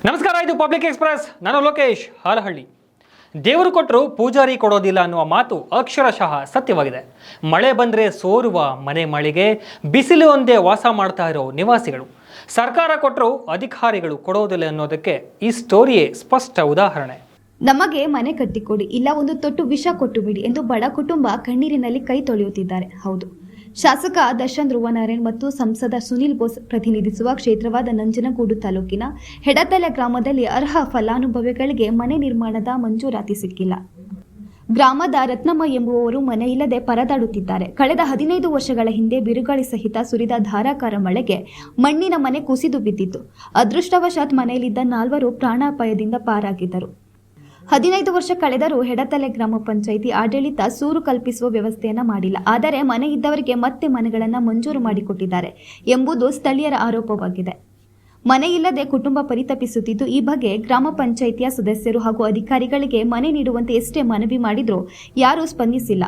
ನಮಸ್ಕಾರ, ಇದು public express. ನಾನು ಲೋಕೇಶ್ ಹಾಲಹಳ್ಳಿ. ದೇವರು ಕೊಟ್ಟರು ಪೂಜಾರಿ ಕೊಡೋದಿಲ್ಲ ಅನ್ನುವ ಮಾತು ಅಕ್ಷರಶಃ ಸತ್ಯವಾಗಿದೆ. ಮಳೆ ಬಂದರೆ ಸೋರುವ ಮನೆ ಮಾಳಿಗೆ, ಬಿಸಿಲು ಒಂದೇ ವಾಸ ಮಾಡ್ತಾ ಇರೋ ನಿವಾಸಿಗಳು, ಸರ್ಕಾರ ಕೊಟ್ಟರು ಅಧಿಕಾರಿಗಳು ಕೊಡೋದಿಲ್ಲ ಅನ್ನೋದಕ್ಕೆ ಈ ಸ್ಟೋರಿಯೇ ಸ್ಪಷ್ಟ ಉದಾಹರಣೆ. ನಮಗೆ ಮನೆ ಕಟ್ಟಿಕೊಡಿ, ಇಲ್ಲ ಒಂದು ತೊಟ್ಟು ವಿಷ ಕೊಟ್ಟು ಬಿಡಿ ಎಂದು ಬಡ ಕುಟುಂಬ ಕಣ್ಣೀರಿನಲ್ಲಿ ಕೈ ತೊಳೆಯುತ್ತಿದ್ದಾರೆ. ಹೌದು, ಶಾಸಕ ದರ್ಶನ್ ಧ್ರುವನಾರಾಯಣ್ ಮತ್ತು ಸಂಸದ ಸುನಿಲ್ ಬೋಸ್ ಪ್ರತಿನಿಧಿಸುವ ಕ್ಷೇತ್ರವಾದ ನಂಜನಗೂಡು ತಾಲೂಕಿನ ಹೆಡತಲೆ ಗ್ರಾಮದಲ್ಲಿ ಅರ್ಹ ಫಲಾನುಭವಿಗಳಿಗೆ ಮನೆ ನಿರ್ಮಾಣದ ಮಂಜೂರಾತಿ ಸಿಕ್ಕಿಲ್ಲ. ಗ್ರಾಮದ ರತ್ನಮ್ಮ ಎಂಬುವವರು ಮನೆ ಇಲ್ಲದೆ ಪರದಾಡುತ್ತಿದ್ದಾರೆ. ಕಳೆದ 15 ವರ್ಷಗಳ ಹಿಂದೆ ಬಿರುಗಾಳಿ ಸಹಿತ ಸುರಿದ ಧಾರಾಕಾರ ಮಳೆಗೆ ಮಣ್ಣಿನ ಮನೆ ಕುಸಿದು ಬಿದ್ದಿತ್ತು. ಅದೃಷ್ಟವಶಾತ್ ಮನೆಯಲ್ಲಿದ್ದ 4 ಪ್ರಾಣಾಪಾಯದಿಂದ ಪಾರಾಗಿದ್ದರು. 15 ವರ್ಷ ಕಳೆದರೂ ಹೆಡತಲೆ ಗ್ರಾಮ ಪಂಚಾಯಿತಿ ಆಡಳಿತ ಸೂರು ಕಲ್ಪಿಸುವ ವ್ಯವಸ್ಥೆಯನ್ನ ಮಾಡಿಲ್ಲ. ಆದರೆ ಮನೆ ಇದ್ದವರಿಗೆ ಮತ್ತೆ ಮನೆಗಳನ್ನು ಮಂಜೂರು ಮಾಡಿಕೊಟ್ಟಿದ್ದಾರೆ ಎಂಬುದು ಸ್ಥಳೀಯರ ಆರೋಪವಾಗಿದೆ. ಮನೆ ಇಲ್ಲದೆ ಕುಟುಂಬ ಪರಿತಪಿಸುತ್ತಿದ್ದು, ಈ ಬಗ್ಗೆ ಗ್ರಾಮ ಪಂಚಾಯಿತಿಯ ಸದಸ್ಯರು ಹಾಗೂ ಅಧಿಕಾರಿಗಳಿಗೆ ಮನೆ ನೀಡುವಂತೆ ಎಷ್ಟೇ ಮನವಿ ಮಾಡಿದ್ರೂ ಯಾರೂ ಸ್ಪಂದಿಸಿಲ್ಲ.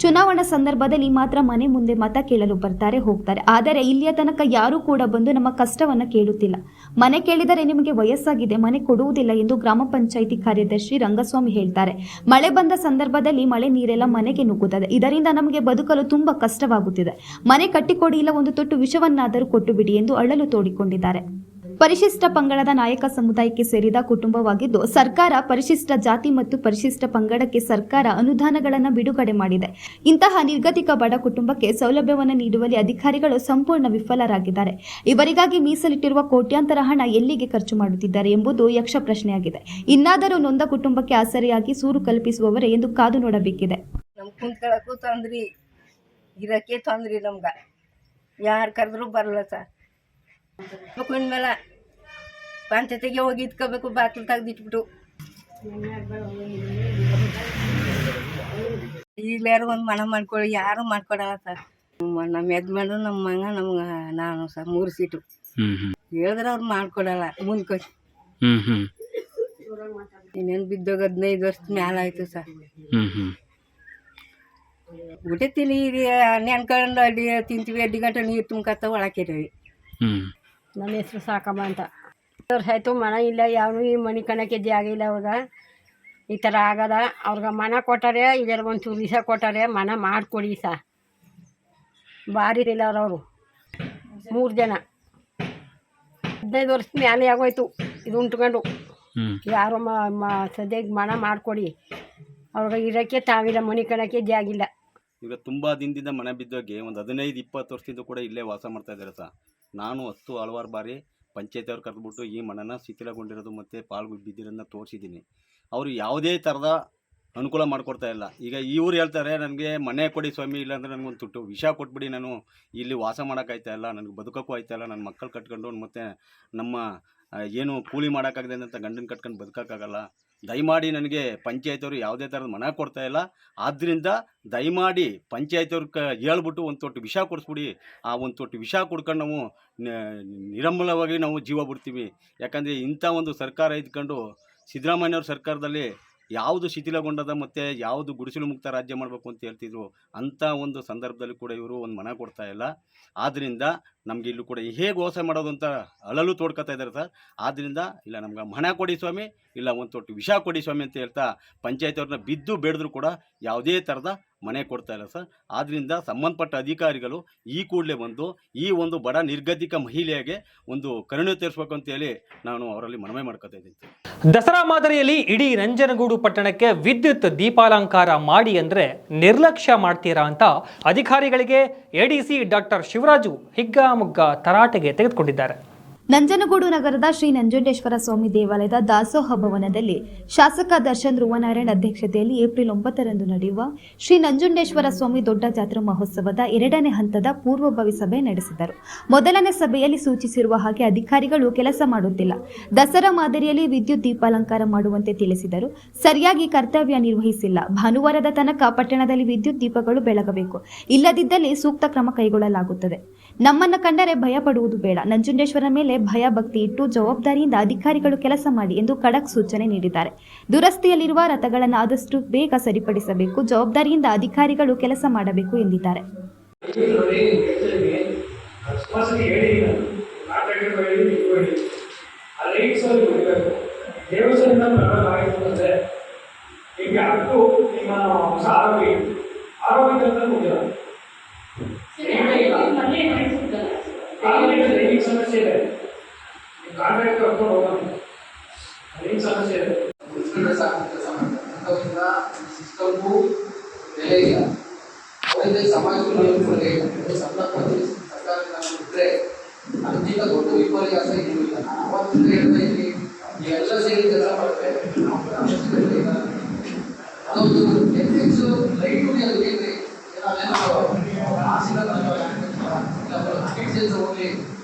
ಚುನಾವಣಾ ಸಂದರ್ಭದಲ್ಲಿ ಮಾತ್ರ ಮನೆ ಮುಂದೆ ಮತ ಕೇಳಲು ಬರ್ತಾರೆ, ಹೋಗ್ತಾರೆ. ಆದರೆ ಇಲ್ಲಿಯ ತನಕ ಯಾರೂ ಕೂಡ ಬಂದು ನಮ್ಮ ಕಷ್ಟವನ್ನು ಕೇಳುತ್ತಿಲ್ಲ. ಮನೆ ಕೇಳಿದರೆ ನಿಮಗೆ ವಯಸ್ಸಾಗಿದೆ, ಮನೆ ಕೊಡುವುದಿಲ್ಲ ಎಂದು ಗ್ರಾಮ ಪಂಚಾಯಿತಿ ಕಾರ್ಯದರ್ಶಿ ರಂಗಸ್ವಾಮಿ ಹೇಳ್ತಾರೆ. ಮಳೆ ಬಂದ ಸಂದರ್ಭದಲ್ಲಿ ಮಳೆ ನೀರೆಲ್ಲ ಮನೆಗೆ ನುಗ್ಗುತ್ತದೆ. ಇದರಿಂದ ನಮಗೆ ಬದುಕಲು ತುಂಬಾ ಕಷ್ಟವಾಗುತ್ತಿದೆ. ಮನೆ ಕಟ್ಟಿಕೊಡಿ, ಇಲ್ಲ ಒಂದು ತೊಟ್ಟು ವಿಷವನ್ನಾದರೂ ಕೊಟ್ಟು ಬಿಡಿ ಎಂದು ಅಳಲು ತೋಡಿಕೊಂಡಿದ್ದಾರೆ. ಪರಿಶಿಷ್ಟ ಪಂಗಡದ ನಾಯಕ ಸಮುದಾಯಕ್ಕೆ ಸೇರಿದ ಕುಟುಂಬವಾಗಿದ್ದು, ಸರ್ಕಾರ ಪರಿಶಿಷ್ಟ ಜಾತಿ ಮತ್ತು ಪರಿಶಿಷ್ಟ ಪಂಗಡಕ್ಕೆ ಸರ್ಕಾರ ಅನುದಾನಗಳನ್ನು ಬಿಡುಗಡೆ ಮಾಡಿದೆ. ಇಂತಹ ನಿರ್ಗತಿಕ ಬಡ ಕುಟುಂಬಕ್ಕೆ ಸೌಲಭ್ಯವನ್ನು ನೀಡುವಲ್ಲಿ ಅಧಿಕಾರಿಗಳು ಸಂಪೂರ್ಣ ವಿಫಲರಾಗಿದ್ದಾರೆ. ಇವರಿಗಾಗಿ ಮೀಸಲಿಟ್ಟಿರುವ ಕೋಟ್ಯಾಂತರ ಹಣ ಎಲ್ಲಿಗೆ ಖರ್ಚು ಮಾಡುತ್ತಿದ್ದಾರೆ ಎಂಬುದು ಯಕ್ಷ ಪ್ರಶ್ನೆಯಾಗಿದೆ. ಇನ್ನಾದರೂ ನೊಂದ ಕುಟುಂಬಕ್ಕೆ ಆಸರೆಯಾಗಿ ಸೂರು ಕಲ್ಪಿಸುವವರೇ ಎಂದು ಕಾದು ನೋಡಬೇಕಿದೆ. ಕುಂತ್ಕೊಳ್ಳೋಕ್ಕೂ ತೊಂದ್ರಿ, ಇರೋಕ್ಕೆ ತೊಂದ್ರಿ, ನಮ್ಗೆ ಯಾರು ಕರೆದ್ರೂ ಬರಲ್ಲ ಸರ್. ಮೇಲೆ ಪಂಚಾಯತಿಗೆ ಹೋಗಿ ಇಟ್ಕೋಬೇಕು, ಬಾಕ್ಲು ತೆಗ್ದಿಟ್ಬಿಟ್ಟು. ಈಗಲಾರು ಒಂದು ಮನ ಮಾಡ್ಕೊಳ್ಳಿ, ಯಾರು ಮಾಡ್ಕೊಡಲ್ಲ ಸರ್. ನಮ್ಮ ಯಜಮಾನ್ರು, ನಮ್ಮ ಮಗ, ನಮ್ಗೆ ನಾನು ಸರ್ 3 ಸೀಟು ಹೇಳಿದ್ರೆ ಅವ್ರು ಮಾಡ್ಕೊಡಲ್ಲ. ಮುಂದ್ಕೊ ಇನ್ನೇನು ಬಿದ್ದೋಗ 15 ವರ್ಷದ ಮ್ಯಾಲ ಆಯ್ತು ಸರ್. ಊಟ ತಿಳಿ ನೆನ್ಕೊಂಡು ಅಡ್ಡಿ ತಿಂತೀವಿ, 2 ಗಂಟೆ ನೀರು ತುಂಬ್ಕತ್ತ ಒಳಕಿರೀವಿ. ನನ್ನ ಹೆಸರು ಸಾಕಮ್ಮ ಅಂತ. ವರ್ಷ ಆಯಿತು ಮನೆ ಇಲ್ಲ, ಯಾವನು ಈ ಮನೆ ಕಣಕ್ಕೆ ಜಾಗ ಇಲ್ಲ. ಅವಾಗ ಈ ಥರ ಆಗದ. ಅವ್ರಿಗೆ ಮನೆ ಕೊಟ್ಟಾರೆ, ಇದರ ಒಂಚೂರು ದಿವಸ ಕೊಟ್ಟಾರೆ, ಮನೆ ಮಾಡಿಕೊಡಿ ಸಹ. ಭಾರಿ ಇಲ್ಲ ಅವರು 3 ಜನ 15 ವರ್ಷದ ಮೇಲೆ ಆಗೋಯ್ತು ಇದು ಉಂಟ್ಕೊಂಡು. ಯಾರು ಸದ್ಯಕ್ಕೆ ಮನೆ ಮಾಡಿಕೊಡಿ, ಅವ್ರಿಗೆ ಇರೋಕ್ಕೆ ತಾವಿಲ್ಲ, ಮನೆ ಕಣಕ್ಕೆ ಜಾಗಿಲ್ಲ. ಈಗ ತುಂಬ ದಿನದಿಂದ ಮನೆ ಬಿದ್ದೋಗಿ ಒಂದು 15-20 ವರ್ಷದಿಂದ ಕೂಡ ಇಲ್ಲೇ ವಾಸ ಮಾಡ್ತಾ ಇದ್ದಾರೆ ಸರ್. ನಾನು ಹಲವಾರು ಬಾರಿ ಪಂಚಾಯತಿಯವ್ರು ಕರೆದ್ಬಿಟ್ಟು ಈ ಮನೆನ ಶಿಥಿಲಗೊಂಡಿರೋದು ಮತ್ತು ಪಾಲ್ಗು ಬಿದ್ದಿರೋದನ್ನ ತೋರಿಸಿದ್ದೀನಿ. ಅವರು ಯಾವುದೇ ಥರದ ಅನುಕೂಲ ಮಾಡಿಕೊಡ್ತಾ ಇಲ್ಲ. ಈಗ ಇವ್ರು ಹೇಳ್ತಾರೆ, ನನಗೆ ಮನೆ ಕೊಡಿ ಸ್ವಾಮಿ, ಇಲ್ಲಾಂದರೆ ನನಗೊಂದು ತುಟ್ಟು ವಿಷ ಕೊಟ್ಬಿಡಿ, ನಾನು ಇಲ್ಲಿ ವಾಸ ಮಾಡೋಕ್ಕಾಯ್ತಾ ಇಲ್ಲ, ನನಗೆ ಬದುಕೋಕ್ಕೂ ಆಯ್ತಾ ಇಲ್ಲ, ನನ್ನ ಮಕ್ಕಳು ಕಟ್ಕೊಂಡು ಮತ್ತು ನಮ್ಮ ಏನು ಕೂಲಿ ಮಾಡೋಕ್ಕಾಗದೆ ಅಂತ ಗಂಡನ ಕಟ್ಕೊಂಡು ಬದುಕೋಕ್ಕಾಗಲ್ಲ. ದಯಮಾಡಿ ನನಗೆ ಪಂಚಾಯತಿಯವರು ಯಾವುದೇ ಥರದ ಮನೆ ಕೊಡ್ತಾ ಇಲ್ಲ. ಆದ್ದರಿಂದ ದಯಮಾಡಿ ಪಂಚಾಯತಿಯವ್ರಿಗೆ ಹೇಳ್ಬಿಟ್ಟು ಒಂದು ತೊಟ್ಟು ವಿಷ ಕೊಡಿಸ್ಬಿಡಿ. ಆ ಒಂದು ತೊಟ್ಟು ವಿಷ ಕುಡ್ಕೊಂಡು ನಾವು ನಿರಮ್ಮಲವಾಗಿ ನಾವು ಜೀವ ಬಿಡ್ತೀವಿ. ಯಾಕಂದರೆ ಇಂಥ ಒಂದು ಸರ್ಕಾರ ಇದ್ಕೊಂಡು ಸಿದ್ದರಾಮಯ್ಯವ್ರ ಸರ್ಕಾರದಲ್ಲಿ ಯಾವುದು ಶಿಥಿಲಗೊಂಡದ ಮತ್ತು ಯಾವುದು ಗುಡಿಸಲು ಮುಕ್ತ ರಾಜ್ಯ ಮಾಡಬೇಕು ಅಂತ ಹೇಳ್ತಿದ್ರು, ಅಂಥ ಒಂದು ಸಂದರ್ಭದಲ್ಲಿ ಕೂಡ ಇವರು ಒಂದು ಮನೆ ಕೊಡ್ತಾ ಇಲ್ಲ. ಆದ್ದರಿಂದ ನಮಗೆ ಇಲ್ಲೂ ಕೂಡ ಹೇಗೆ ವಾಸ ಮಾಡೋದು ಅಂತ ಅಳಲು ತೋಡ್ಕೊತಾ ಇದ್ದಾರೆ ಸರ್. ಆದ್ದರಿಂದ ಇಲ್ಲ, ನಮ್ಗೆ ಮನೆ ಕೊಡಿ ಸ್ವಾಮಿ, ಇಲ್ಲ ಒಂದು ತೊಟ್ಟು ವಿಷ ಕೊಡಿ ಸ್ವಾಮಿ ಅಂತ ಹೇಳ್ತಾ ಪಂಚಾಯತಿಯವ್ರನ್ನ ಬಿದ್ದು ಬೇಡಿದ್ರು ಕೂಡ ಯಾವುದೇ ಥರದ ಮನೆ ಕೊಡ್ತಾ ಇಲ್ಲ ಸರ್. ಆದ್ದರಿಂದ ಸಂಬಂಧಪಟ್ಟ ಅಧಿಕಾರಿಗಳು ಈ ಕೂಡಲೇ ಬಂದು ಈ ಒಂದು ಬಡ ನಿರ್ಗತಿಕ ಮಹಿಳೆಗೆ ಒಂದು ಕರುಣೆ ತೋರಿಸ್ಬೇಕು ಅಂತೇಳಿ ನಾನು ಅವರಲ್ಲಿ ಮನವಿ ಮಾಡ್ಕೊತಾ ಇದ್ದೀನಿ. ದಸರಾ ಮಾದರಿಯಲ್ಲಿ ಇಡೀ ನಂಜನಗೂಡು ಪಟ್ಟಣಕ್ಕೆ ವಿದ್ಯುತ್ ದೀಪಾಲಂಕಾರ ಮಾಡಿ ಅಂದರೆ ನಿರ್ಲಕ್ಷ್ಯ ಮಾಡ್ತೀರಾ ಅಂತ ಅಧಿಕಾರಿಗಳಿಗೆ ಎಡಿಸಿ ಡಾಕ್ಟರ್ ಶಿವರಾಜು ಹಿಗ್ಗಾಮುಗ್ಗ ತರಾಟೆಗೆ ತೆಗೆದುಕೊಂಡಿದ್ದಾರೆ. ನಂಜನಗೂಡು ನಗರದ ಶ್ರೀ ನಂಜುಂಡೇಶ್ವರ ಸ್ವಾಮಿ ದೇವಾಲಯದ ದಾಸೋಹ ಭವನದಲ್ಲಿ ಶಾಸಕ ದರ್ಶನ್ ಧ್ರುವನಾರಾಯಣ್ ಅಧ್ಯಕ್ಷತೆಯಲ್ಲಿ ಏಪ್ರಿಲ್ 9ರಂದು ನಡೆಯುವ ಶ್ರೀ ನಂಜುಂಡೇಶ್ವರ ಸ್ವಾಮಿ ದೊಡ್ಡ ಜಾತ್ರಾ ಮಹೋತ್ಸವದ 2ನೇ ಹಂತದ ಪೂರ್ವಭಾವಿ ಸಭೆ ನಡೆಸಿದರು. ಮೊದಲನೇ ಸಭೆಯಲ್ಲಿ ಸೂಚಿಸಿರುವ ಹಾಗೆ ಅಧಿಕಾರಿಗಳು ಕೆಲಸ ಮಾಡುತ್ತಿಲ್ಲ. ದಸರಾ ಮಾದರಿಯಲ್ಲಿ ವಿದ್ಯುತ್ ದೀಪಾಲಂಕಾರ ಮಾಡುವಂತೆ ತಿಳಿಸಿದರು. ಸರಿಯಾಗಿ ಕರ್ತವ್ಯ ನಿರ್ವಹಿಸಿಲ್ಲ. ಭಾನುವಾರದ ತನಕ ಪಟ್ಟಣದಲ್ಲಿ ವಿದ್ಯುತ್ ದೀಪಗಳು ಬೆಳಗಬೇಕು, ಇಲ್ಲದಿದ್ದಲ್ಲಿ ಸೂಕ್ತ ಕ್ರಮ ಕೈಗೊಳ್ಳಲಾಗುತ್ತದೆ. ನಮ್ಮನ್ನು ಕಂಡರೆ ಭಯ ಪಡುವುದು ಬೇಡ. ನಂಜುಂಡೇಶ್ವರ ಮೇಲೆ ಭಯ ಭಕ್ತಿ ಇಟ್ಟು ಜವಾಬ್ದಾರಿಯಿಂದ ಅಧಿಕಾರಿಗಳು ಕೆಲಸ ಮಾಡಿ ಎಂದು ಖಡಕ್ ಸೂಚನೆ ನೀಡಿದ್ದಾರೆ. ದುರಸ್ತಿಯಲ್ಲಿರುವ ರಥಗಳನ್ನು ಆದಷ್ಟು ಬೇಗ ಸರಿಪಡಿಸಬೇಕು, ಜವಾಬ್ದಾರಿಯಿಂದ ಅಧಿಕಾರಿಗಳು ಕೆಲಸ ಮಾಡಬೇಕು ಎಂದಿದ್ದಾರೆ. ಅದೇ ರೈಟ್ಸಲ್ಲಿ ಬಿಡಬೇಕು. ದೇವಸ್ಥಾನದಿಂದ ಪ್ರಾರಂಭ ಆಯಿತು ಅಂದರೆ ಈಗ ಅದು ನಿಮ್ಮ ಹೊಸ ಆರೋಗ್ಯದಿಂದ ಮುಗಿದ ರೈಟಿಂಗ್ ಸಮಸ್ಯೆ ಇದೆ. ಕಾಂಟ್ರಾಕ್ಟ್ ಕರ್ಕೊಂಡು ಹೋಗೋಣ, ರೈಟಿಂಗ್ ಸಮಸ್ಯೆ ಇದೆ. ಸಿಸ್ಟಮ್ಗೂ ಬೆಲೆ ಇಲ್ಲ. ಅವರಿಂದ ಸಮಾಜದಲ್ಲಿ ಸಂದರ್ಭದಲ್ಲಿ ಸರ್ಕಾರದಿಂದ ಬಿಟ್ಟರೆ ಅದಕ್ಕಿಂತ ದೊಡ್ಡ ವಿಪರ್ಯಾಸ ಏನೂ ಇಲ್ಲ. ಅವತ್ತು ಹೇಳ್ತಾ ಇದ್ವಿ ಎಲ್ಲ ಸೇರಿ ಕೆಲಸ ಮಾಡ್ತೇವೆ. ಅದೊಂದು ಎಥಿಕ್ಸ್ ಲೈಟ್ ಅದು ಬೇಕ್ರಿ ಹೋಗ್ಲಿ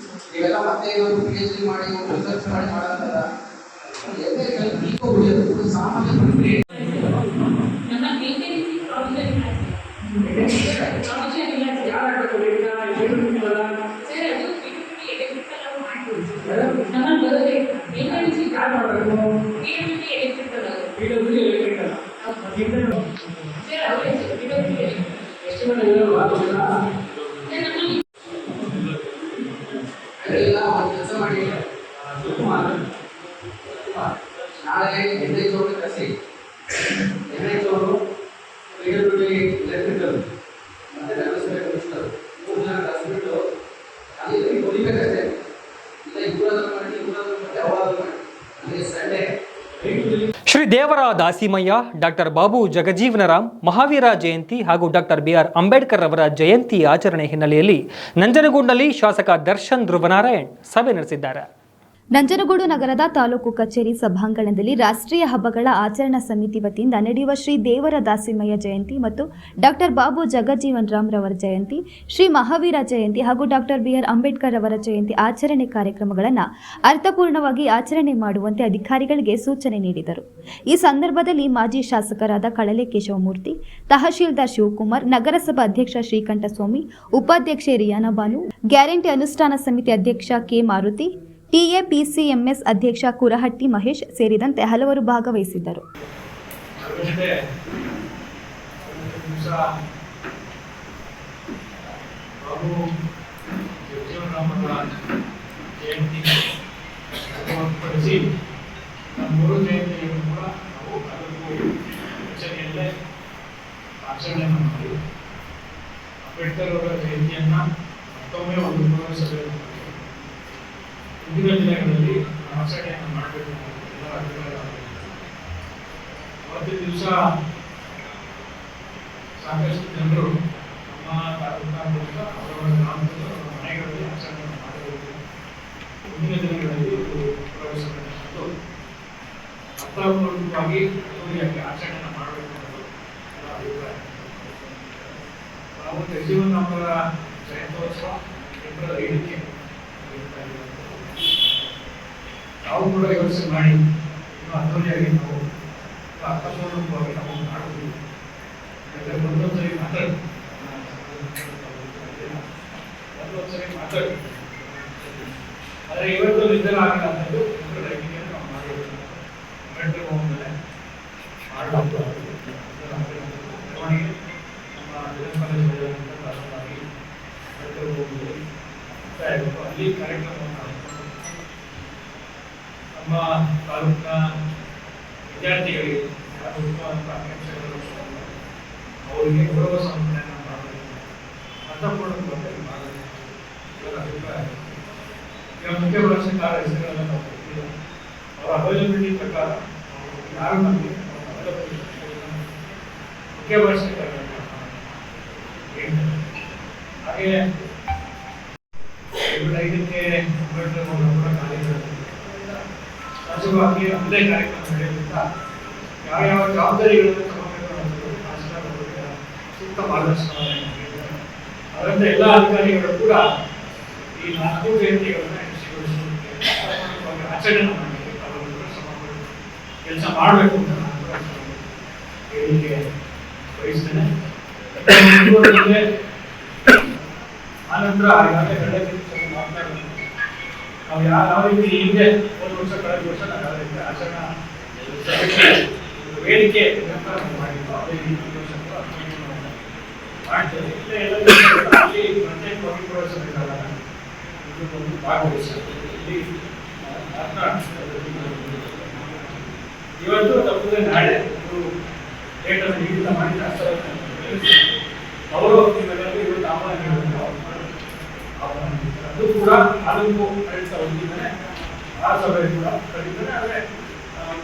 ಇವೆಲ್ಲ ಮತ್ತೆ PhD ಮಾಡಿ ರಿಸರ್ಚ್ ಮಾಡಿ ಮಾಡಲ್ಲ. ಸಾಮಾನ್ಯ ಎಲ್ಲ ಒಂದು ಕೆಲಸ ಮಾಡಿ ನಾಳೆ NHO ಕಸಿ NHO ಎಲೆಕ್ಟ್ರಿಕಲ್ ಮತ್ತೆ ಕಮಿಷನರ್ 3 ಜನ ಕಸಿಬಿಟ್ಟು ಅಲ್ಲಿ ಹೊಲಿಬೇಕಷ್ಟೇ. ಇಲ್ಲ ಇಬ್ಬರಾದ್ರೂ ಮಾಡಿ ಯಾವಾಗಾದ್ರೂ ಮಾಡಿ ಅಲ್ಲಿ ಸಂಡೇ. ಶ್ರೀ ದೇವರ ದಾಸಿಮಯ್ಯ, ಡಾಕ್ಟರ್ ಬಾಬು ಜಗಜೀವನರಾಮ್, ಮಹಾವೀರ ಜಯಂತಿ ಹಾಗೂ ಡಾಕ್ಟರ್ BR ಅಂಬೇಡ್ಕರ್ ಅವರ ಜಯಂತಿ ಆಚರಣೆ ಹಿನ್ನೆಲೆಯಲ್ಲಿ ನಂಜನಗೂಡಿನಲ್ಲಿ ಶಾಸಕ ದರ್ಶನ್ ಧ್ರುವನಾರಾಯಣ್ ಸಭೆ ನಡೆಸಿದ್ದಾರೆ. ನಂಜನಗೂಡು ನಗರದ ತಾಲೂಕು ಕಚೇರಿ ಸಭಾಂಗಣದಲ್ಲಿ ರಾಷ್ಟ್ರೀಯ ಹಬ್ಬಗಳ ಆಚರಣಾ ಸಮಿತಿ ವತಿಯಿಂದ ನಡೆಯುವ ಶ್ರೀ ದೇವರ ದಾಸಿಮಯ್ಯ ಜಯಂತಿ ಮತ್ತು ಡಾಕ್ಟರ್ ಬಾಬು ಜಗಜೀವನ್ ರಾಮ್ ರವರ ಜಯಂತಿ, ಶ್ರೀ ಮಹಾವೀರ ಜಯಂತಿ ಹಾಗೂ ಡಾಕ್ಟರ್ BR ಅಂಬೇಡ್ಕರ್ ಅವರ ಜಯಂತಿ ಆಚರಣೆ ಕಾರ್ಯಕ್ರಮಗಳನ್ನು ಅರ್ಥಪೂರ್ಣವಾಗಿ ಆಚರಣೆ ಮಾಡುವಂತೆ ಅಧಿಕಾರಿಗಳಿಗೆ ಸೂಚನೆ ನೀಡಿದರು. ಈ ಸಂದರ್ಭದಲ್ಲಿ ಮಾಜಿ ಶಾಸಕರಾದ ಕಳಲೆ ಕೇಶವಮೂರ್ತಿ, ತಹಶೀಲ್ದಾರ್ ಶಿವಕುಮಾರ್, ನಗರಸಭಾ ಅಧ್ಯಕ್ಷ ಶ್ರೀಕಂಠಸ್ವಾಮಿ, ಉಪಾಧ್ಯಕ್ಷೆ ರಿಯಾನಾ ಬಾನು, ಗ್ಯಾರಂಟಿ ಅನುಷ್ಠಾನ ಸಮಿತಿ ಅಧ್ಯಕ್ಷ ಕೆ ಮಾರುತಿ, TAPCMS ಅಧ್ಯಕ್ಷ ಕುರಹಟ್ಟಿ ಮಹೇಶ್ ಸೇರಿದಂತೆ ಹಲವರು ಭಾಗವಹಿಸಿದ್ದರು. ಅಂಬೇಡ್ಕರ್ ಅವರ ಜಯಂತಿಯನ್ನು ಮತ್ತೊಮ್ಮೆ ಒಂದು ಪುನರುತ್ಸವ ಮುಂದಿನ ದಿನಗಳಲ್ಲಿ ಆಚರಣೆಯನ್ನು ಮಾಡಬೇಕು. ಅವತ್ತಿನ ದಿವಸ ಸಾಕಷ್ಟು ಜನರು ನಮ್ಮ ತಾಲೂಕಿನ ಮೂಲಕ ಅವರವರ ಗ್ರಾಮದಲ್ಲಿ ಅವರ ಮನೆಗಳಲ್ಲಿ ಆಚರಣೆಯನ್ನು ಮಾಡಬೇಕು. ಮುಂದಿನ ದಿನಗಳಲ್ಲಿ ಪುನರುತ್ಸವ ಅರ್ಥಪೂರ್ವಕವಾಗಿ ಆಚರಣೆಯನ್ನು ಮಾಡಬೇಕು ಅನ್ನೋದು ನನ್ನ ಅಭಿಪ್ರಾಯ. ನಾವು ಜಗಜೀವನ್ ಅವರ ಜಯಂತ್ಯೋತ್ಸವ ಏಪ್ರಿಲ್ 5ಕ್ಕೆ ನಾವು ಕೂಡ ಯೋಚನೆ ಮಾಡಿ ಇನ್ನೂ ಅದ್ದೂರಿಯಾಗಿ ನಾವು ಅರ್ಥಪೂರ್ವಕವಾಗಿ ನಾವು ಮಾಡ್ತೀವಿ. ಯಾಕಂದರೆ ಒಂದೊಂದ್ಸರಿ ಮಾತಾಡಿ ಆದರೆ ಇವತ್ತು ನಿರ್ಧಾರ ಆಗಿಲ್ಲ ಅನ್ನೋದು ನಾವು ಮಾಡಬೇಕು. ಅಂಬೇಡ್ಕರ್ ಭವನದಲ್ಲೇ ಮಾಡಬೇಕು. ಅಲ್ಲಿ ಕಾರ್ಯಕ್ರಮವನ್ನು ನಮ್ಮ ತಾಲೂಕಿನ ವಿದ್ಯಾರ್ಥಿಗಳಿಗೆ ಯಾರು ಉತ್ತಮವಾದ ಆಕಾಂಕ್ಷೆಗಳು ಅವರಿಗೆ ಗೌರವ ಸಮರ್ಪಣೆಯನ್ನು ಮಾಡಬೇಕು, ಅರ್ಥಪೂರ್ಣವಾಗಿ ಮಾಡಬೇಕು ಇವರ ಅಭಿಪ್ರಾಯ. ಈಗ ಮುಖ್ಯ ಭಾಷೆಕಾರ ಹೆಸರುಗಳನ್ನು ನಾವು ಕೊಡ್ತೀವಿ. ಅವರ ಅವೈಲಬಿಲಿಟಿ ಪ್ರಕಾರ ಯಾರು ನಮಗೆ ಮುಖ್ಯ ಭಾಷೆಕಾರ ಹಾಗೆ 5ಕ್ಕೆ ಅಂಬೇಡ್ಕರ್ ಕೂಡ ಕಾರ್ಯಕ್ರಮ ಸಹಜವಾಗಿ ಒಂದೇ ಕಾರ್ಯಕ್ರಮ ನಡೆಯುತ್ತಾ ಯಾವ ಜವಾಬ್ದಾರಿಗಳನ್ನು ಸೂಕ್ತ ಮಾರ್ಗದರ್ಶನವನ್ನು ನೀಡಿದ್ದಾರೆ. ಅದರಂತೆ ಎಲ್ಲ ಅಧಿಕಾರಿಗಳು ಕೂಡ ಈ 4 ಜಯಂತಿಗಳನ್ನು ಆಚರಣೆ ಮಾಡಲಿಕ್ಕೆ ಕೆಲಸ ಮಾಡಬೇಕು ಅಂತ ನಾನು ಹೇಳಿಕೆ ಬಯಸ್ತೇನೆ. ಆನಂತರ ಈಗಾಗಲೇ ಮಾತನಾಡೋದು ನಾವು ಯಾವ ರೀತಿ ಹಿಂದೆ ಒಂದು ವರ್ಷ ಕಳೆದ ವರ್ಷ ನಾವು ಯಾವ ರೀತಿ ಆಚರಣಾ ವೇದಿಕೆ ಮಾಡಿದ್ದು ಅದೇ ರೀತಿ ಮಾಡ್ತೇವೆ. ಅಲ್ಲಿ ಪ್ರತ್ಯೇಕವಾಗಿ ಭಾಗವಹಿಸಿ ಇಲ್ಲಿ ಇವತ್ತು ತಪ್ಪಿದ್ರೆ ನಾಳೆ ಲೇಟರ್ ನಿಗದಿತ ಮಾಡಿ ಅವರು ಇವತ್ತು ಆಹ್ವಾನ ಅದು ಕೂಡ ಅದಕ್ಕೂ ಕಳಿಸ್ತಾ ಆ ಸಭೆ ಕೂಡ ಕರೀತಾರೆ. ಆದರೆ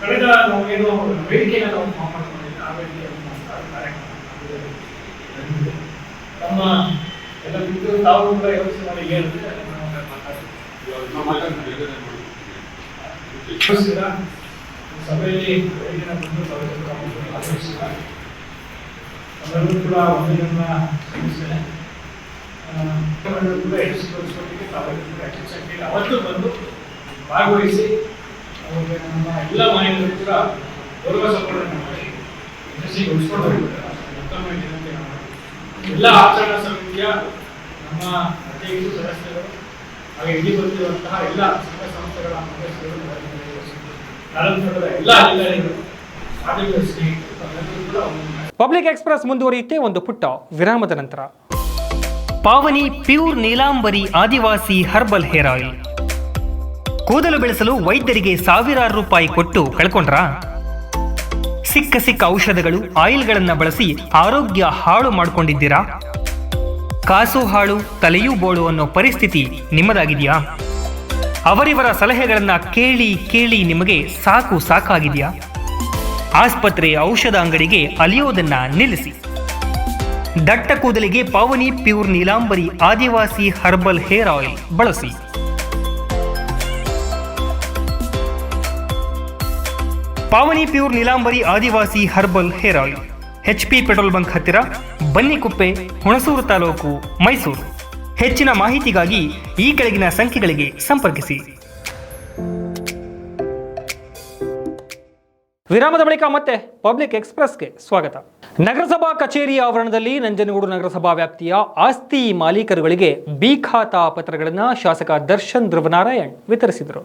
ಕಳೆದ ನಾವೇನು ವೇದಿಕೆಯನ್ನು ನಾವು ಮಾಡ್ಕೊಂಡಿದ್ದೆ ಆ ವೇದಿಕೆಯನ್ನು ಕಾರ್ಯಕ್ರಮ ನಮ್ಮ ಎಲ್ಲ ಬಿಟ್ಟು ತಾವು ಕೂಡ ಯೋಚನೆ ಮಾಡಿ ಹೇಳಿದ್ರೆ ಸಭೆಯಲ್ಲಿ ಬಂದು ಕೂಡ ಒಂದಿನ ಸಮಸ್ಯೆ ಅವತ್ತು ಬಂದು ಭಾಗವಹಿಸಿ ಅವ್ರಿಗೆ ನಮ್ಮ ಎಲ್ಲ ಮನೆಯಲ್ಲೂ ಕೂಡ ಗೌರವ ಸಪೋರ್ಟನ್ನು ಮಾಡಿ ಯಶಸ್ವಿಗೊಳಿಸ್ಕೊಂಡು ಹೋಗಿದ್ದಾರೆ. ಮತ್ತೊಮ್ಮೆ ಎಲ್ಲ ಆಚರಣಾ ಸಮಿತಿಯ ನಮ್ಮ ಅಧ್ಯಕ್ಷರು ಸದಸ್ಯರು ಹಾಗೆ ಇಲ್ಲಿ ಬಂದಿರುವಂತಹ ಎಲ್ಲ ಸಂಘ ಸಂಸ್ಥೆಗಳ ಸದಸ್ಯರು ಕಾಲಂತರದ ಎಲ್ಲ ಅಧಿಕಾರಿಗಳು ಮಾಧ್ಯಮದ ಸ್ನೇಹಿತರು ಕೂಡ ಪಬ್ಲಿಕ್ ಎಕ್ಸ್ಪ್ರೆಸ್ ಮುಂದುವರಿಯುತ್ತೆ ಒಂದು ಪುಟ್ಟ ವಿರಾಮದ ನಂತರ. ಪಾವನಿ pure Neelambari Adivasi herbal hair oil. ಕೂದಲು ಬೆಳೆಸಲು ವೈದ್ಯರಿಗೆ ಸಾವಿರಾರು ರೂಪಾಯಿ ಕೊಟ್ಟು ಕಳ್ಕೊಂಡ್ರಾ? ಸಿಕ್ಕ ಔಷಧಗಳು ಆಯಿಲ್ಗಳನ್ನು ಬಳಸಿ ಆರೋಗ್ಯ ಹಾಳು ಮಾಡಿಕೊಂಡಿದ್ದೀರಾ? ಕಾಸು ಹಾಳು ತಲೆಯೂ ಬೋಳು ಅನ್ನೋ ಪರಿಸ್ಥಿತಿ ನಿಮ್ಮದಾಗಿದೆಯಾ? ಅವರಿವರ ಸಲಹೆಗಳನ್ನ ಕೇಳಿ ನಿಮಗೆ ಸಾಕಾಗಿದೆಯಾ? ಆಸ್ಪತ್ರೆ ಔಷಧ ಅಂಗಡಿಗೆ ಅಲಿಯೋದನ್ನ ನಿಲ್ಲಿಸಿ. ದಟ್ಟ ಕೂದಲಿಗೆ Pavani pure Neelambari Adivasi herbal hair oil ಬಳಸಿ. Pavani pure Neelambari Adivasi herbal hair oil, HP petrol bunk ಹತ್ತಿರ, ಬನ್ನಿಕುಪ್ಪೆ, ಹುಣಸೂರು ತಾಲೂಕು, ಮೈಸೂರು. ಹೆಚ್ಚಿನ ಮಾಹಿತಿಗಾಗಿ ಈ ಕೆಳಗಿನ ಸಂಖ್ಯೆಗಳಿಗೆ ಸಂಪರ್ಕಿಸಿ. ವಿರಾಮದ ಬಳಿಕ ಮತ್ತೆ ಪಬ್ಲಿಕ್ ಎಕ್ಸ್ಪ್ರೆಸ್ಗೆ ಸ್ವಾಗತ. ನಗರಸಭಾ ಕಚೇರಿ ಆವರಣದಲ್ಲಿ ನಂಜನಗೂಡು ನಗರಸಭಾ ವ್ಯಾಪ್ತಿಯ ಆಸ್ತಿ ಮಾಲೀಕರುಗಳಿಗೆ ಬಿ ಖಾತಾ ಪತ್ರಗಳನ್ನು ಶಾಸಕ ದರ್ಶನ್ ಧ್ರುವನಾರಾಯಣ್ ವಿತರಿಸಿದರು.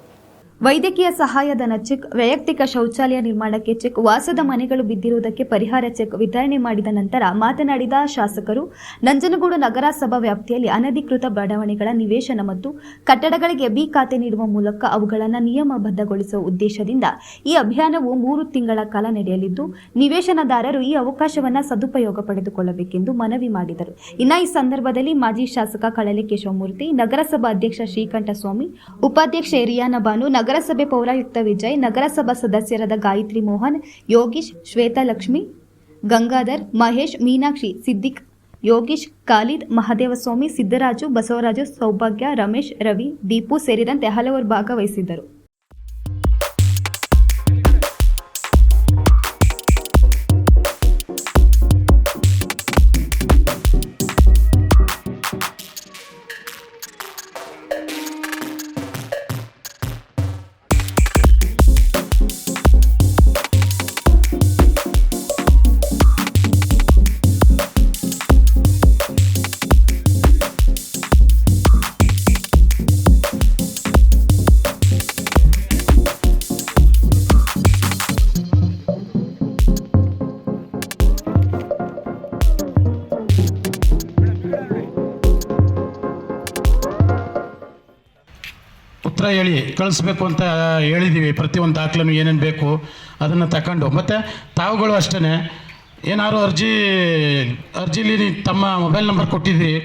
ವೈದ್ಯಕೀಯ ಸಹಾಯಧನ ಚೆಕ್, ವೈಯಕ್ತಿಕ ಶೌಚಾಲಯ ನಿರ್ಮಾಣಕ್ಕೆ ಚೆಕ್, ವಾಸದ ಮನೆಗಳು ಬಿದ್ದಿರುವುದಕ್ಕೆ ಪರಿಹಾರ ಚೆಕ್ ವಿತರಣೆ ಮಾಡಿದ ನಂತರ ಮಾತನಾಡಿದ ಶಾಸಕರು, ನಂಜನಗೂಡು ನಗರಸಭಾ ವ್ಯಾಪ್ತಿಯಲ್ಲಿ ಅನಧಿಕೃತ ಬಡಾವಣೆಗಳ ನಿವೇಶನ ಮತ್ತು ಕಟ್ಟಡಗಳಿಗೆ ಬಿ ಖಾತೆ ನೀಡುವ ಮೂಲಕ ಅವುಗಳನ್ನು ನಿಯಮಬದ್ಧಗೊಳಿಸುವ ಉದ್ದೇಶದಿಂದ ಈ ಅಭಿಯಾನವು 3 ತಿಂಗಳ ಕಾಲ ನಡೆಯಲಿದ್ದು, ನಿವೇಶನದಾರರು ಈ ಅವಕಾಶವನ್ನು ಸದುಪಯೋಗ ಪಡೆದುಕೊಳ್ಳಬೇಕೆಂದು ಮನವಿ ಮಾಡಿದರು. ಇನ್ನು ಈ ಸಂದರ್ಭದಲ್ಲಿ ಮಾಜಿ ಶಾಸಕ ಕಳಲೆ ಕೇಶವಮೂರ್ತಿ, ನಗರಸಭಾ ಅಧ್ಯಕ್ಷ ಶ್ರೀಕಂಠ ಸ್ವಾಮಿ, ಉಪಾಧ್ಯಕ್ಷೆ ರಿಯಾನ ಬಾನು, ನಗರಸಭೆ ಪೌರಾಯುಕ್ತ ವಿಜಯ್, ನಗರಸಭಾ ಸದಸ್ಯರಾದ ಗಾಯತ್ರಿ ಮೋಹನ್, ಯೋಗೀಶ್, ಶ್ವೇತಾ ಲಕ್ಷ್ಮಿ, ಗಂಗಾಧರ್, ಮಹೇಶ್, ಮೀನಾಕ್ಷಿ, ಸಿದ್ದಿಕ್, ಯೋಗೀಶ್, ಖಾಲಿದ್, ಮಹದೇವಸ್ವಾಮಿ, ಸಿದ್ದರಾಜು, ಬಸವರಾಜು, ಸೌಭಾಗ್ಯ, ರಮೇಶ್, ರವಿ, ದೀಪು ಸೇರಿದಂತೆ ಹಲವರು ಭಾಗವಹಿಸಿದ್ದರು. ಉತ್ತರ ಹೇಳಿ ಕಳಿಸ್ಬೇಕು ಅಂತ ಹೇಳಿದ್ದೀವಿ. ಪ್ರತಿಯೊಂದು ದಾಖಲೆನೂ ಏನೇನು ಬೇಕು ಅದನ್ನು ತಗೊಂಡು, ಮತ್ತು ತಾವುಗಳು ಅಷ್ಟೇ ಏನಾದ್ರು ಅರ್ಜಿಲಿ ತಮ್ಮ ಮೊಬೈಲ್ ನಂಬರ್ ಕೊಟ್ಟಿದ್ದೀರಿ,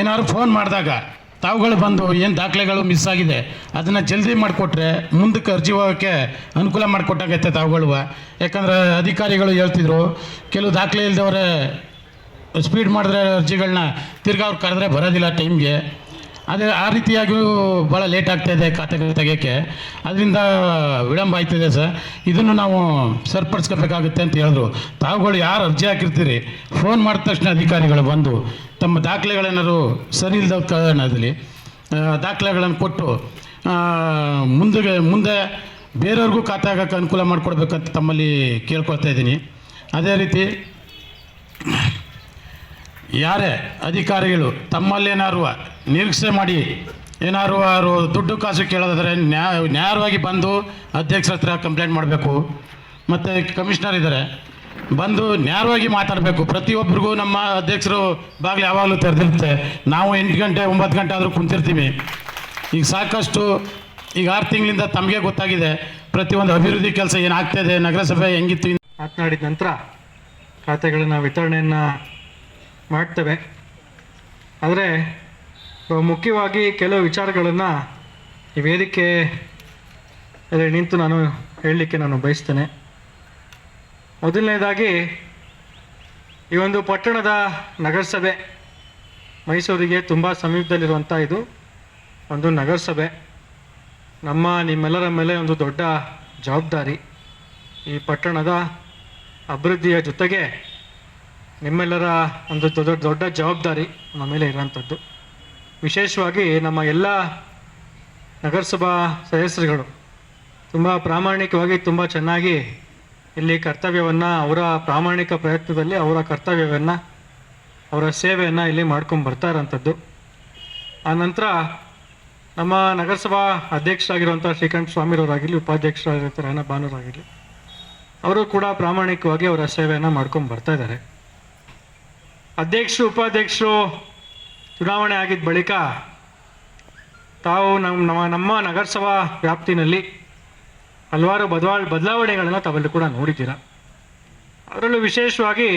ಏನಾದ್ರು ಫೋನ್ ಮಾಡಿದಾಗ ತಾವುಗಳು ಬಂದು ಏನು ದಾಖಲೆಗಳು ಮಿಸ್ ಆಗಿದೆ ಅದನ್ನು ಜಲ್ದಿ ಮಾಡಿಕೊಟ್ರೆ ಮುಂದಕ್ಕೆ ಅರ್ಜಿ ಹೋಗೋಕ್ಕೆ ಅನುಕೂಲ ಮಾಡಿಕೊಟ್ಟಾಗೈತೆ ತಾವುಗಳು. ಯಾಕಂದರೆ ಅಧಿಕಾರಿಗಳು ಹೇಳ್ತಿದ್ರು ಕೆಲವು ದಾಖಲೆ ಇಲ್ದವ್ರೆ ಸ್ಪೀಡ್ ಮಾಡಿದ್ರೆ ಅರ್ಜಿಗಳನ್ನ ತಿರ್ಗಾ ಅವ್ರು ಕರೆದ್ರೆ ಬರೋದಿಲ್ಲ ಟೈಮ್ಗೆ. ಅದೇ ಆ ರೀತಿಯಾಗಿಯೂ ಭಾಳ ಲೇಟ್ ಆಗ್ತಾಯಿದೆ ಖಾತೆಗಳು ತೆಗೆಯೋಕ್ಕೆ, ಅದರಿಂದ ವಿಳಂಬ ಆಯ್ತಿದೆ ಸರ್. ಇದನ್ನು ನಾವು ಸರಿಪಡಿಸ್ಕೋಬೇಕಾಗುತ್ತೆ ಅಂತ ಹೇಳಿದ್ರು. ತಾವುಗಳು ಯಾರು ಅರ್ಜಿ ಹಾಕಿರ್ತೀರಿ ಫೋನ್ ಮಾಡಿದ ತಕ್ಷಣ ಅಧಿಕಾರಿಗಳು ಬಂದು ತಮ್ಮ ದಾಖಲೆಗಳೇನಾದ್ರು ಸರಿ ಇಲ್ಲದ ಕಾರಣದಲ್ಲಿ ದಾಖಲೆಗಳನ್ನು ಕೊಟ್ಟು ಮುಂದೆ ಬೇರೆಯವ್ರಿಗೂ ಖಾತೆ ಆಗೋಕ್ಕೆ ಅನುಕೂಲ ಮಾಡಿಕೊಡ್ಬೇಕಂತ ತಮ್ಮಲ್ಲಿ ಕೇಳ್ಕೊಳ್ತಾ ಇದ್ದೀನಿ. ಅದೇ ರೀತಿ ಯಾರೇ ಅಧಿಕಾರಿಗಳು ತಮ್ಮಲ್ಲೇನಾರು ನಿರೀಕ್ಷೆ ಮಾಡಿ ಏನಾರು ಅವರು ದುಡ್ಡು ಕಾಸು ಕೇಳೋದಾದರೆ ನ್ಯಾಯವಾಗಿ ಬಂದು ಅಧ್ಯಕ್ಷರ ಹತ್ರ ಕಂಪ್ಲೇಂಟ್ ಮಾಡಬೇಕು. ಮತ್ತು ಕಮಿಷನರ್ ಇದ್ದಾರೆ, ಬಂದು ನ್ಯಾಯವಾಗಿ ಮಾತಾಡಬೇಕು. ಪ್ರತಿಯೊಬ್ಬರಿಗೂ ನಮ್ಮ ಅಧ್ಯಕ್ಷರು ಬಾಗಿಲು ಯಾವಾಗಲೂ ತೆರೆದಿರುತ್ತೆ. ನಾವು 8 ಗಂಟೆ 9 ಗಂಟೆ ಆದರೂ ಕುಂತಿರ್ತೀವಿ. ಈಗ ಸಾಕಷ್ಟು ಈಗ 6 ತಿಂಗಳಿಂದ ತಮಗೆ ಗೊತ್ತಾಗಿದೆ ಪ್ರತಿಯೊಂದು ಅಭಿವೃದ್ಧಿ ಕೆಲಸ ಏನಾಗ್ತಾಯಿದೆ, ನಗರಸಭೆ ಹೆಂಗಿತ್ತು. ಮಾತನಾಡಿದ ನಂತರ ಖಾತೆಗಳನ್ನು ವಿತರಣೆಯನ್ನು ಮಾಡ್ತೇವೆ. ಆದರೆ ಮುಖ್ಯವಾಗಿ ಕೆಲವು ವಿಚಾರಗಳನ್ನು ಈ ವೇದಿಕೆ ನಿಂತು ನಾನು ಹೇಳಲಿಕ್ಕೆ ನಾನು ಬಯಸ್ತೇನೆ. ಮೊದಲನೇದಾಗಿ ಈ ಒಂದು ಪಟ್ಟಣದ ನಗರಸಭೆ ಮೈಸೂರಿಗೆ ತುಂಬ ಸಮೀಪದಲ್ಲಿರುವಂಥ ಇದು ಒಂದು ನಗರಸಭೆ. ನಿಮ್ಮೆಲ್ಲರ ಮೇಲೆ ಒಂದು ದೊಡ್ಡ ಜವಾಬ್ದಾರಿ. ಈ ಪಟ್ಟಣದ ಅಭಿವೃದ್ಧಿಯ ಜೊತೆಗೆ ನಿಮ್ಮೆಲ್ಲರ ಒಂದು ದೊಡ್ಡ ಜವಾಬ್ದಾರಿ ನಮ್ಮ ಮೇಲೆ ಇರೋಂಥದ್ದು. ವಿಶೇಷವಾಗಿ ನಮ್ಮ ಎಲ್ಲ ನಗರಸಭಾ ಸದಸ್ಯರುಗಳು ತುಂಬ ಪ್ರಾಮಾಣಿಕವಾಗಿ ತುಂಬ ಚೆನ್ನಾಗಿ ಇಲ್ಲಿ ಕರ್ತವ್ಯವನ್ನು, ಅವರ ಪ್ರಾಮಾಣಿಕ ಪ್ರಯತ್ನದಲ್ಲಿ ಅವರ ಕರ್ತವ್ಯವನ್ನು, ಅವರ ಸೇವೆಯನ್ನು ಇಲ್ಲಿ ಮಾಡ್ಕೊಂಡು ಬರ್ತಾ ಇರೋಂಥದ್ದು. ಆನಂತರ ನಮ್ಮ ನಗರಸಭಾ ಅಧ್ಯಕ್ಷರಾಗಿರುವಂಥ ಶ್ರೀಕಂಠ ಸ್ವಾಮಿರವರಾಗಿರಲಿ, ಉಪಾಧ್ಯಕ್ಷರಾಗಿರುವಂಥ ರಾಯಣ್ಣ ಭಾನುರಾಗಿರಲಿ, ಅವರು ಕೂಡ ಪ್ರಾಮಾಣಿಕವಾಗಿ ಅವರ ಸೇವೆಯನ್ನು ಮಾಡ್ಕೊಂಡು ಬರ್ತಾ ಇದ್ದಾರೆ. ಅಧ್ಯಕ್ಷರು ಉಪಾಧ್ಯಕ್ಷರು ಚುನಾವಣೆ ಆಗಿದ್ದ ಬಳಿಕ ತಾವು ನಮ್ಮ ನಗರಸಭಾ ವ್ಯಾಪ್ತಿನಲ್ಲಿ ಹಲವಾರು ಬದಲಾವಣೆಗಳನ್ನು ತಾವೆಲ್ಲೂ ಕೂಡ ನೋಡಿದ್ದೀರ. ಅದರಲ್ಲೂ ವಿಶೇಷವಾಗಿ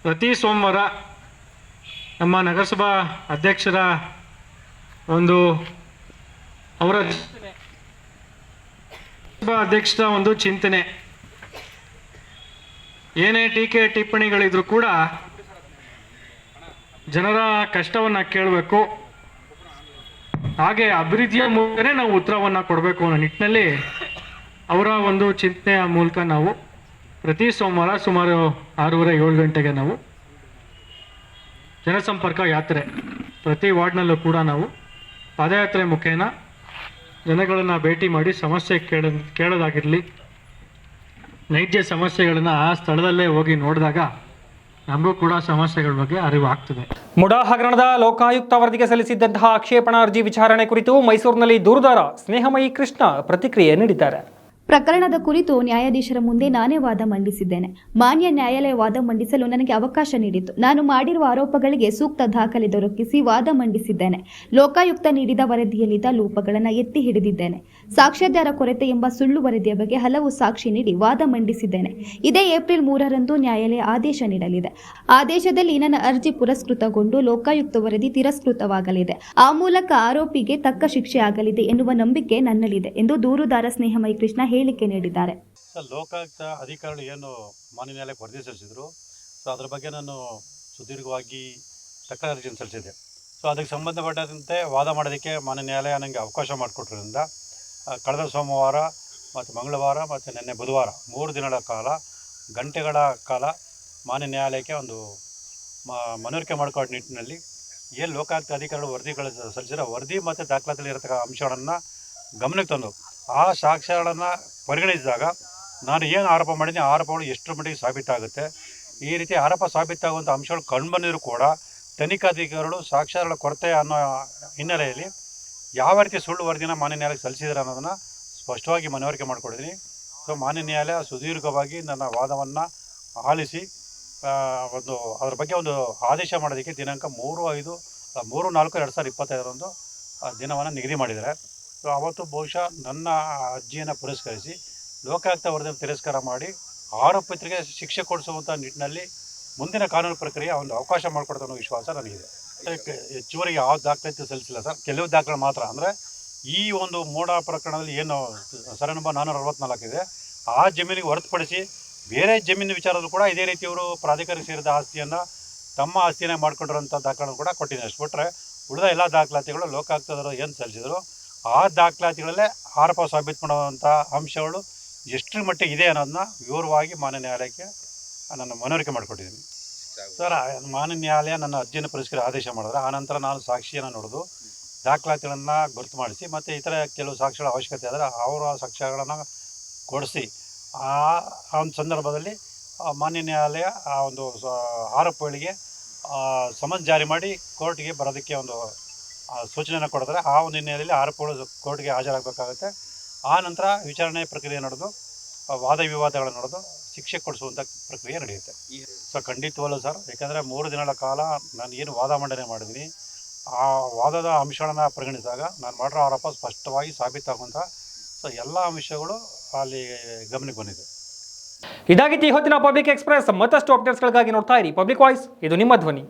ಪ್ರತಿ ಸೋಮವಾರ ನಮ್ಮ ನಗರಸಭಾ ಅಧ್ಯಕ್ಷರ ಒಂದು ಅವರ ಅಧ್ಯಕ್ಷರ ಒಂದು ಚಿಂತನೆ, ಏನೇ ಟೀಕೆ ಟಿಪ್ಪಣಿಗಳಿದ್ರು ಕೂಡ ಜನರ ಕಷ್ಟವನ್ನು ಕೇಳಬೇಕು, ಹಾಗೆ ಅಭಿವೃದ್ಧಿಯ ಮೂಲಕನೇ ನಾವು ಉತ್ತರವನ್ನು ಕೊಡಬೇಕು ಅನ್ನೋ ನಿಟ್ಟಿನಲ್ಲಿ ಅವರ ಒಂದು ಚಿಂತನೆಯ ಮೂಲಕ ನಾವು ಪ್ರತಿ ಸೋಮವಾರ ಸುಮಾರು 6:30-7 ಗಂಟೆಗೆ ನಾವು ಜನಸಂಪರ್ಕ ಯಾತ್ರೆ ಪ್ರತಿ ವಾರ್ಡ್ನಲ್ಲೂ ಕೂಡ ನಾವು ಪಾದಯಾತ್ರೆ ಮುಖೇನ ಜನಗಳನ್ನು ಭೇಟಿ ಮಾಡಿ ಸಮಸ್ಯೆ ಕೇಳೋದಾಗಿರಲಿ, ನೈಜ ಸಮಸ್ಯೆಗಳನ್ನು ಆ ಸ್ಥಳದಲ್ಲೇ ಹೋಗಿ ನೋಡಿದಾಗ ನಮಗೂ ಕೂಡ ಸಮಸ್ಯೆಗಳ ಬಗ್ಗೆ ಅರಿವು ಆಗ್ತದೆ. ಮುಡಾ ಹಗರಣದ ಲೋಕಾಯುಕ್ತ ವರದಿಗೆ ಸಲ್ಲಿಸಿದ್ದಂತಹ ಆಕ್ಷೇಪಣಾ ಅರ್ಜಿ ವಿಚಾರಣೆ ಕುರಿತು ಮೈಸೂರಿನಲ್ಲಿ ದೂರುದಾರ ಸ್ನೇಹಮಯಿ ಕೃಷ್ಣ ಪ್ರತಿಕ್ರಿಯೆ ನೀಡಿದ್ದಾರೆ. ಪ್ರಕರಣದ ಕುರಿತು ನ್ಯಾಯಾಧೀಶರ ಮುಂದೆ ನಾನೇ ವಾದ ಮಂಡಿಸಿದ್ದೇನೆ. ಮಾನ್ಯ ನ್ಯಾಯಾಲಯ ವಾದ ಮಂಡಿಸಲು ನನಗೆ ಅವಕಾಶ ನೀಡಿತ್ತು. ನಾನು ಮಾಡಿರುವ ಆರೋಪಗಳಿಗೆ ಸೂಕ್ತ ದಾಖಲೆ ದೊರಕಿಸಿ ವಾದ ಮಂಡಿಸಿದ್ದೇನೆ. ಲೋಕಾಯುಕ್ತ ನೀಡಿದ ವರದಿಯಲ್ಲಿದ್ದ ಲೋಪಗಳನ್ನು ಎತ್ತಿ ಹಿಡಿದಿದ್ದೇನೆ. ಸಾಕ್ಷ್ಯಾಧಾರ ಕೊರತೆ ಎಂಬ ಸುಳ್ಳು ವರದಿಯ ಬಗ್ಗೆ ಹಲವು ಸಾಕ್ಷಿ ನೀಡಿ ವಾದ ಮಂಡಿಸಿದ್ದೇನೆ. ಇದೇ ಏಪ್ರಿಲ್ 3ರಂದು ನ್ಯಾಯಾಲಯ ಆದೇಶ ನೀಡಲಿದೆ. ಆದೇಶದಲ್ಲಿ ನನ್ನ ಅರ್ಜಿ ಪುರಸ್ಕೃತಗೊಂಡು ಲೋಕಾಯುಕ್ತ ವರದಿ ತಿರಸ್ಕೃತವಾಗಲಿದೆ. ಆ ಮೂಲಕ ಆರೋಪಿಗೆ ತಕ್ಕ ಶಿಕ್ಷೆ ಆಗಲಿದೆ ಎನ್ನುವ ನಂಬಿಕೆ ನನ್ನಲ್ಲಿದೆ ಎಂದು ದೂರುದಾರ ಸ್ನೇಹಮಯಿ ಕೃಷ್ಣ ಹೇಳಿಕೆ ನೀಡಿದ್ದಾರೆ. ಲೋಕಾಯುಕ್ತ ಅಧಿಕಾರಿಗಳು ಏನು ಮಾನ್ಯ ನ್ಯಾಯಾಲಯಕ್ಕೆ ವರದಿ ಸಲ್ಲಿಸಿದ್ರು, ಸೊ ಅದ್ರ ಬಗ್ಗೆ ನಾನು ಸುದೀರ್ಘವಾಗಿ ತಕರಾರು ಅರ್ಜಿಯನ್ನು ಸಲ್ಲಿಸಿದೆ. ಸೊ ಅದಕ್ಕೆ ಸಂಬಂಧಪಟ್ಟಂತೆ ವಾದ ಮಾಡೋದಕ್ಕೆ ಮಾನ್ಯ ನ್ಯಾಯಾಲಯ ನನಗೆ ಅವಕಾಶ ಮಾಡಿಕೊಟ್ರಿಂದ ಕಳೆದ ಸೋಮವಾರ ಮತ್ತು ಮಂಗಳವಾರ ಮತ್ತು ನಿನ್ನೆ ಬುಧವಾರ 3 ದಿನಗಳ ಕಾಲ ಗಂಟೆಗಳ ಕಾಲ ಮಾನ್ಯ ನ್ಯಾಯಾಲಯಕ್ಕೆ ಒಂದು ಮನವರಿಕೆ ಮಾಡಿಕೊಟ್ಟ ನಿಟ್ಟಿನಲ್ಲಿ ಏನು ಲೋಕಾಯುಕ್ತ ಅಧಿಕಾರಿಗಳು ವರದಿಗಳು ಸಲ್ಲಿಸಿರೋ ವರದಿ ಮತ್ತು ದಾಖಲಾತಿಯಲ್ಲಿ ಇರತಕ್ಕ ಅಂಶಗಳನ್ನು ಗಮನಕ್ಕೆ ತಂದು ಆ ಸಾಕ್ಷ್ಯಗಳನ್ನು ಪರಿಗಣಿಸಿದಾಗ ನಾನು ಏನು ಆರೋಪ ಮಾಡಿದ್ದೀನಿ ಆ ಆರೋಪಗಳು ಎಷ್ಟರ ಮಟ್ಟಿಗೆ ಸಾಬೀತಾಗುತ್ತೆ, ಈ ರೀತಿ ಆರೋಪ ಸಾಬೀತಾಗುವಂಥ ಅಂಶಗಳು ಕಂಡುಬಂದಿದ್ರು ಕೂಡ ತನಿಖಾಧಿಕಾರಿಗಳು ಸಾಕ್ಷ್ಯಗಳ ಕೊರತೆ ಅನ್ನೋ ಹಿನ್ನೆಲೆಯಲ್ಲಿ ಯಾವ ರೀತಿ ಸುಳ್ಳು ವರದಿನ ಮಾನ್ಯ ನ್ಯಾಯಾಲಯಕ್ಕೆ ಸಲ್ಲಿಸಿದ್ದಾರೆ ಅನ್ನೋದನ್ನು ಸ್ಪಷ್ಟವಾಗಿ ಮನವರಿಕೆ ಮಾಡಿಕೊಡಿದ್ದೀನಿ. ಸೊ ಮಾನ್ಯ ನ್ಯಾಯಾಲಯ ಸುದೀರ್ಘವಾಗಿ ನನ್ನ ವಾದವನ್ನು ಆಲಿಸಿ ಅದ್ರ ಬಗ್ಗೆ ಒಂದು ಆದೇಶ ಮಾಡೋದಕ್ಕೆ ದಿನಾಂಕ 3/4/2025 ದಿನವನ್ನು ನಿಗದಿ ಮಾಡಿದ್ದಾರೆ. ಸೊ ಅವತ್ತು ಬಹುಶಃ ನನ್ನ ಅರ್ಜಿಯನ್ನು ಪುರಸ್ಕರಿಸಿ ಲೋಕಾಯುಕ್ತ ವರದಿಯನ್ನು ತಿರಸ್ಕಾರ ಮಾಡಿ ಆರೋಪಿತರಿಗೆ ಶಿಕ್ಷೆ ಕೊಡಿಸುವಂಥ ನಿಟ್ಟಿನಲ್ಲಿ ಮುಂದಿನ ಕಾನೂನು ಪ್ರಕ್ರಿಯೆ ಒಂದು ಅವಕಾಶ ಮಾಡಿಕೊಡ್ತಾ ಅನ್ನೋ ವಿಶ್ವಾಸ ನನಗಿದೆ. ಹೆಚ್ಚುವರಿಗೆ ಯಾವ ದಾಖಲಾತಿ ಸಲ್ಲಿಸಿಲ್ಲ ಸರ್, ಕೆಲವು ದಾಖಲೆ ಮಾತ್ರ. ಅಂದರೆ ಈ ಒಂದು ಮೂಡಾ ಪ್ರಕರಣದಲ್ಲಿ ಏನು ಸರಿ ನಂಬರ್ 464 ಇದೆ, ಆ ಜಮೀನಿಗೆ ಹೊರತುಪಡಿಸಿ ಬೇರೆ ಜಮೀನು ವಿಚಾರದಲ್ಲೂ ಕೂಡ ಇದೇ ರೀತಿ ಇವರು ಪ್ರಾಧಿಕಾರಕ್ಕೆ ಸೇರಿದ ಆಸ್ತಿಯನ್ನು ತಮ್ಮ ಆಸ್ತಿಯನ್ನೇ ಮಾಡ್ಕೊಂಡಿರೋಂಥ ದಾಖಲೆಗಳು ಕೂಡ ಕೊಟ್ಟಿದ್ದಾರೆ. ಅಷ್ಟು ಬಿಟ್ಟರೆ ಉಳಿದ ಎಲ್ಲ ದಾಖಲಾತಿಗಳು ಲೋಕಾಯುಕ್ತದವರು ಏನು ಸಲ್ಲಿಸಿದ್ರು ಆ ದಾಖಲಾತಿಗಳಲ್ಲೇ ಆರೋಪ ಸಾಬೀತು ಮಾಡುವಂಥ ಅಂಶಗಳು ಎಷ್ಟರ ಮಟ್ಟಿಗೆ ಇದೆ ಅನ್ನೋದನ್ನ ವಿವರವಾಗಿ ಮಾನ್ಯ ನ್ಯಾಯಾಲಯಕ್ಕೆ ನಾನು ಮನವರಿಕೆ ಮಾಡಿಕೊಟ್ಟಿದ್ದೀನಿ. ಸರ್, ಮಾನ್ಯ ನ್ಯಾಯಾಲಯ ನನ್ನ ಅರ್ಜಿಯನ್ನು ಪುರಸ್ಕರಿಸಿ ಆದೇಶ ಮಾಡಿದ್ರೆ ಆನಂತರ ನಾನು ಸಾಕ್ಷಿಯನ್ನು ನೋಡೋದು ದಾಖಲಾತಿಗಳನ್ನು ಗುರುತು ಮಾಡಿಸಿ ಮತ್ತು ಇತರ ಕೆಲವು ಸಾಕ್ಷಿಗಳ ಅವಶ್ಯಕತೆ ಆದರೆ ಅವರ ಸಾಕ್ಷ್ಯಗಳನ್ನು ಕೊಡಿಸಿ ಆ ಒಂದು ಸಂದರ್ಭದಲ್ಲಿ ಮಾನ್ಯ ನ್ಯಾಯಾಲಯ ಆ ಒಂದು ಆರೋಪಗಳಿಗೆ ಸಮನ್ಸ್ ಜಾರಿ ಮಾಡಿ ಕೋರ್ಟ್ಗೆ ಬರೋದಕ್ಕೆ ಒಂದು ಸೂಚನೆಯನ್ನು ಕೊಡ್ತಾರೆ. ಆ ಒಂದು ಹಿನ್ನೆಲೆಯಲ್ಲಿ ಆರೋಪಗಳು ಕೋರ್ಟ್ಗೆ ಹಾಜರಾಗಬೇಕಾಗುತ್ತೆ. ಆ ನಂತರ ವಿಚಾರಣೆ ಪ್ರಕ್ರಿಯೆ ನಡೆದು ವಾದ ವಿವಾದಗಳು ನಡೆದು ಶಿಕ್ಷೆ ಕೊಡಿಸುವಂಥ ಪ್ರಕ್ರಿಯೆ ನಡೆಯುತ್ತೆ. ಸೊ ಖಂಡಿತವಲ್ಲ ಸರ್, ಯಾಕಂದರೆ 3 ದಿನಗಳ ಕಾಲ ನಾನು ಏನು ವಾದ ಮಂಡನೆ ಮಾಡಿದ್ದೀನಿ ಆ ವಾದದ ಅಂಶಗಳನ್ನು ಪರಿಗಣಿಸಿದಾಗ ನಾನು ಮಾಡಿರೋ ಆರೋಪ ಸ್ಪಷ್ಟವಾಗಿ ಸಾಬೀತಾಗುವಂಥ ಸೊ ಎಲ್ಲ ಅಂಶಗಳು ಅಲ್ಲಿ ಗಮನಕ್ಕೆ ಬಂದಿದೆ. ಇದಾಗಿತ್ತು ಈ ಹೊತ್ತಿನ ಪಬ್ಲಿಕ್ ಎಕ್ಸ್ಪ್ರೆಸ್. ಮತ್ತಷ್ಟು ಅಪ್ಡೇಟ್ಸ್ಗಳಿಗಾಗಿ ನೋಡ್ತಾ ಇರಿ ಪಬ್ಲಿಕ್ ವಾಯ್ಸ್, ಇದು ನಿಮ್ಮ ಧ್ವನಿ.